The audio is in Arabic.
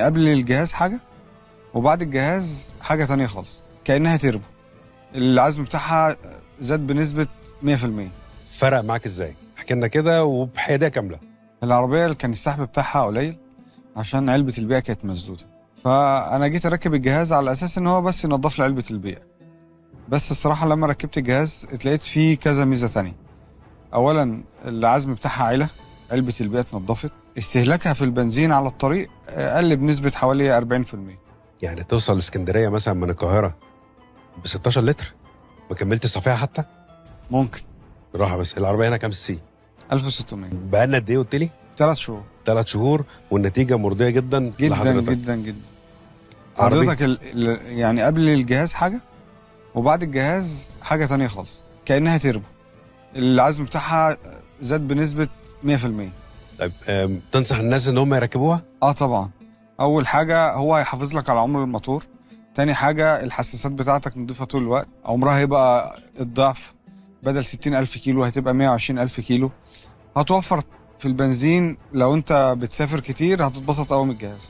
قبل الجهاز حاجة وبعد الجهاز حاجة تانية خالص، كأنها تربو. العزم بتاعها زاد بنسبة 100%. فرق معاك ازاي؟ احكي لنا كده وبحيادية كاملة. العربية اللي كان السحب بتاعها قليل عشان علبة البيئة كانت مسدودة، فأنا جيت أركب الجهاز على أساس إن هو بس ينظف لي علبة البيئة. بس الصراحة لما ركبت الجهاز اتلقيت فيه كذا ميزة تانية. أولا العزم بتاعها عالة، علبة البيئة اتنضفت، استهلاكها في البنزين على الطريق قل بنسبة حوالي 40%. يعني توصل اسكندرية مثلا من القاهرة ب 16 لتر؟ ما كملتش صفيحة حتى؟ ممكن. راحة. بس العربية هنا كام سي؟ 1600. بقالنا قد ايه قلت لي؟ 3 شهور. 3 شهور والنتيجة مرضية جدا جدا لحضرتك. جدا جدا. حضرتك يعني قبل الجهاز حاجة وبعد الجهاز حاجة تانية خالص، كأنها تربو. العزم بتاعها زاد بنسبة 100%. طيب تنصح الناس ان هم يركبوها؟ طبعا. أول حاجة هو هيحافظ لك على عمر الموتور. تاني حاجة الحساسات بتاعتك نضيفة طول الوقت، عمرها هيبقى الضعف، بدل 60,000 كيلو هتبقى 120,000 كيلو. هتوفر في البنزين، لو انت بتسافر كتير هتتبسط قوي من الجهاز.